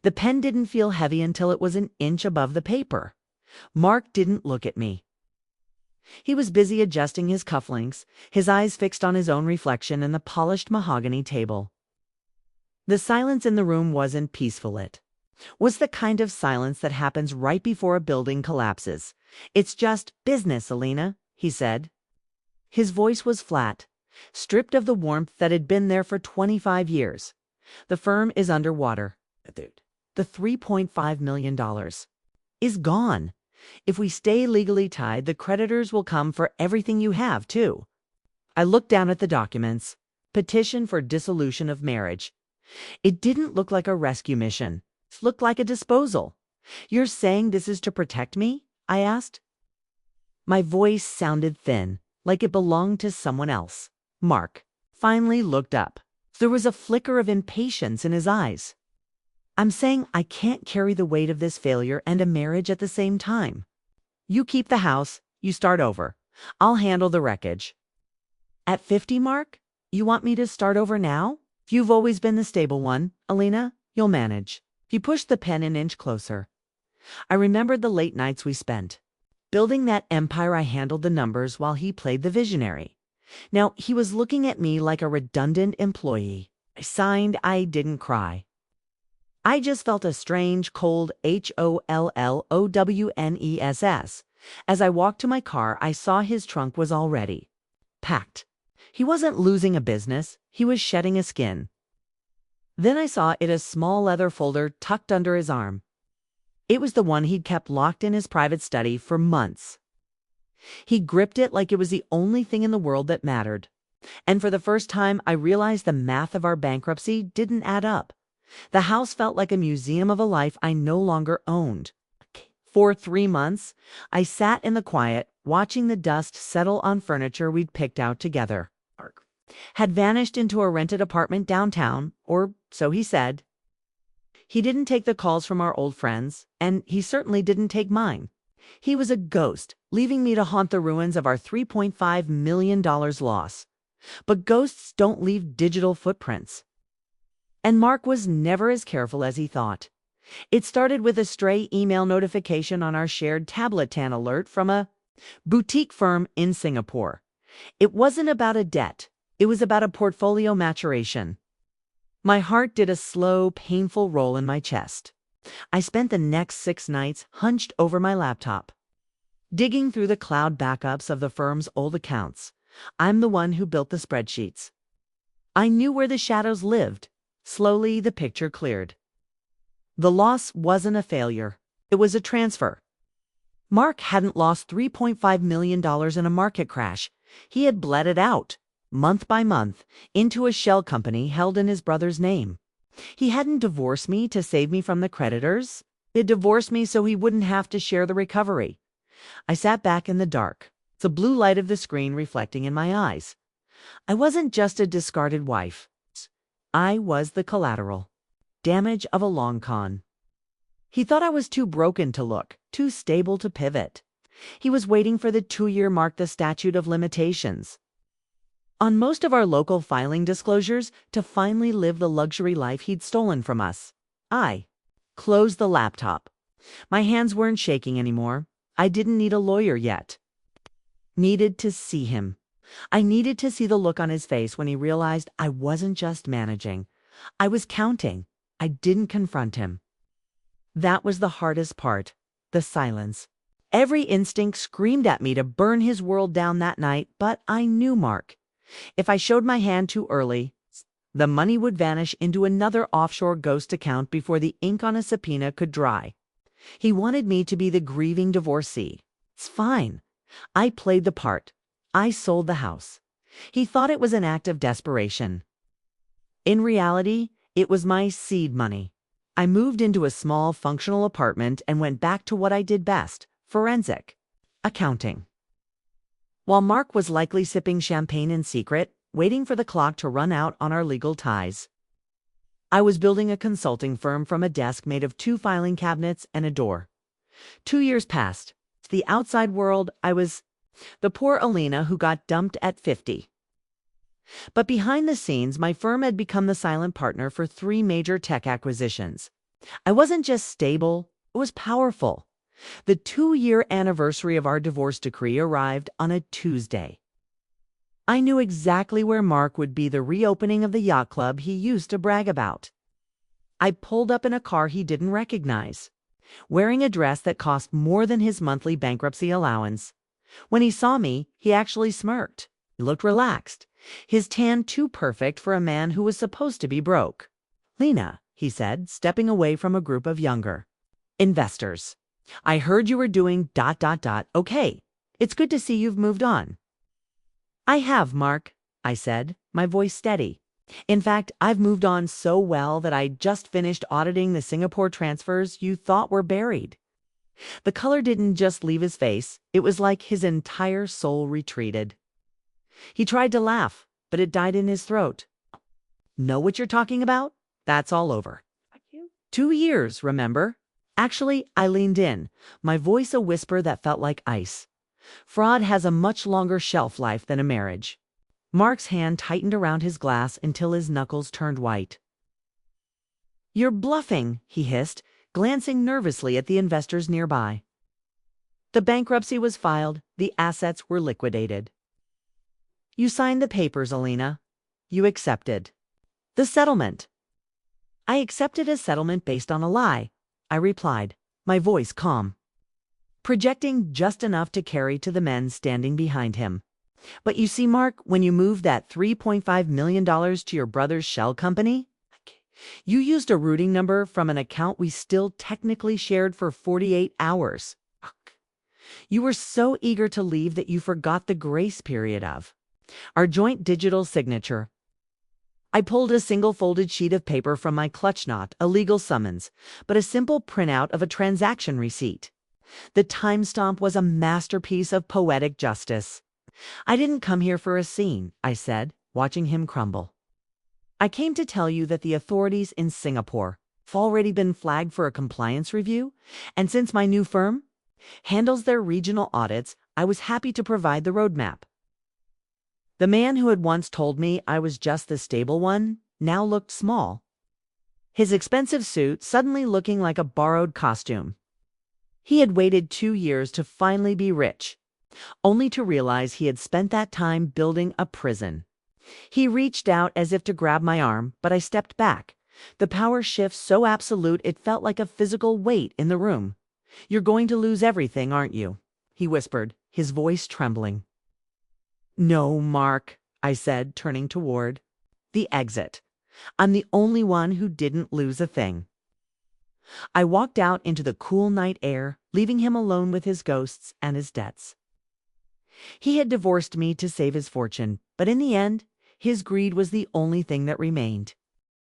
The pen didn't feel heavy until it was an inch above the paper. Mark didn't look at me. He was busy adjusting his cufflinks, his eyes fixed on his own reflection in the polished mahogany table. The silence in the room wasn't peaceful. It was the kind of silence that happens right before a building collapses. "It's just business, Elena," he said. His voice was flat, stripped of the warmth that had been there for 25 years. "The firm is underwater. The $3.5 million is gone. If we stay legally tied, the creditors will come for everything you have, too." I looked down at the documents. Petition for dissolution of marriage. It didn't look like a rescue mission. It looked like a disposal. "You're saying this is to protect me?" I asked. My voice sounded thin, like it belonged to someone else. Mark finally looked up. There was a flicker of impatience in his eyes. "I'm saying I can't carry the weight of this failure and a marriage at the same time. You keep the house, you start over. I'll handle the wreckage." "At 50, Mark? You want me to start over now? You've always been the stable one, Elena. You'll manage." He pushed the pen an inch closer. I remembered the late nights we spent. Building that empire, I handled the numbers while he played the visionary. Now he was looking at me like a redundant employee. I signed. I didn't cry. I just felt a strange, cold HOLLOWNESS. As I walked to my car, I saw his trunk was already packed. He wasn't losing a business. He was shedding a skin. Then I saw a small leather folder tucked under his arm. It was the one he'd kept locked in his private study for months. He gripped it like it was the only thing in the world that mattered. And for the first time, I realized the math of our bankruptcy didn't add up. The house felt like a museum of a life I no longer owned. For 3 months, I sat in the quiet, watching the dust settle on furniture we'd picked out together. Mark had vanished into a rented apartment downtown, or so he said. He didn't take the calls from our old friends, and he certainly didn't take mine. He was a ghost, leaving me to haunt the ruins of our $3.5 million loss. But ghosts don't leave digital footprints. And Mark was never as careful as he thought. It started with a stray email notification on our shared tabletan alert from a boutique firm in Singapore. It wasn't about a debt. It was about a portfolio maturation. My heart did a slow, painful roll in my chest. I spent the next 6 nights hunched over my laptop, digging through the cloud backups of the firm's old accounts. I'm the one who built the spreadsheets. I knew where the shadows lived. Slowly, the picture cleared. The loss wasn't a failure. It was a transfer. Mark hadn't lost $3.5 million in a market crash. He had bled it out, month by month, into a shell company held in his brother's name. He hadn't divorced me to save me from the creditors. He'd divorced me so he wouldn't have to share the recovery. I sat back in the dark, the blue light of the screen reflecting in my eyes. I wasn't just a discarded wife. I was the collateral. Damage of a long con. He thought I was too broken to look, too stable to pivot. He was waiting for the 2-year mark, the statute of limitations on most of our local filing disclosures, to finally live the luxury life he'd stolen from us. I closed the laptop. My hands weren't shaking anymore. I didn't need a lawyer yet. Needed to see him. I needed to see the look on his face when he realized I wasn't just managing. I was counting. I didn't confront him. That was the hardest part, the silence. Every instinct screamed at me to burn his world down that night, but I knew Mark. If I showed my hand too early, the money would vanish into another offshore ghost account before the ink on a subpoena could dry. He wanted me to be the grieving divorcee. It's fine. I played the part. I sold the house. He thought it was an act of desperation. In reality, it was my seed money. I moved into a small, functional apartment and went back to what I did best, forensic accounting. While Mark was likely sipping champagne in secret, waiting for the clock to run out on our legal ties, I was building a consulting firm from a desk made of 2 filing cabinets and a door. 2 years passed. To the outside world, I was the poor Elena who got dumped at 50. But behind the scenes, my firm had become the silent partner for 3 major tech acquisitions. I wasn't just stable, it was powerful. The 2-year anniversary of our divorce decree arrived on a Tuesday. I knew exactly where Mark would be the reopening of the yacht club he used to brag about. I pulled up in a car he didn't recognize, wearing a dress that cost more than his monthly bankruptcy allowance. When he saw me, he actually smirked. He looked relaxed, his tan too perfect for a man who was supposed to be broke. "Lena," he said, stepping away from a group of younger investors. "I heard you were doing ... Okay, it's good to see you've moved on." "I have, Mark," I said, my voice steady. "In fact, I've moved on so well that I just finished auditing the Singapore transfers you thought were buried." The color didn't just leave his face, it was like his entire soul retreated. He tried to laugh, but it died in his throat. "Know what you're talking about? That's all over. 2 years, remember?" Actually, I leaned in, my voice a whisper that felt like ice. "Fraud has a much longer shelf life than a marriage." Mark's hand tightened around his glass until his knuckles turned white. "You're bluffing," he hissed, glancing nervously at the investors nearby. "The bankruptcy was filed, the assets were liquidated. You signed the papers, Elena. You accepted the settlement." "I accepted a settlement based on a lie," I replied, my voice calm, projecting just enough to carry to the men standing behind him. "But you see, Mark, when you moved that $3.5 million to your brother's shell company, you used a routing number from an account we still technically shared for 48 hours. You were so eager to leave that you forgot the grace period of our joint digital signature." I pulled a single folded sheet of paper from my clutch, not a legal summons, but a simple printout of a transaction receipt. The timestamp was a masterpiece of poetic justice. "I didn't come here for a scene," I said, watching him crumble. "I came to tell you that the authorities in Singapore have already been flagged for a compliance review, and since my new firm handles their regional audits, I was happy to provide the roadmap." The man who had once told me I was just the stable one now looked small, his expensive suit suddenly looking like a borrowed costume. He had waited 2 years to finally be rich, only to realize he had spent that time building a prison. He reached out as if to grab my arm, but I stepped back, the power shift so absolute it felt like a physical weight in the room. "You're going to lose everything, aren't you?" he whispered, his voice trembling. "No, Mark," I said, turning toward the exit. "I'm the only one who didn't lose a thing." I walked out into the cool night air, leaving him alone with his ghosts and his debts. He had divorced me to save his fortune, but in the end, his greed was the only thing that remained.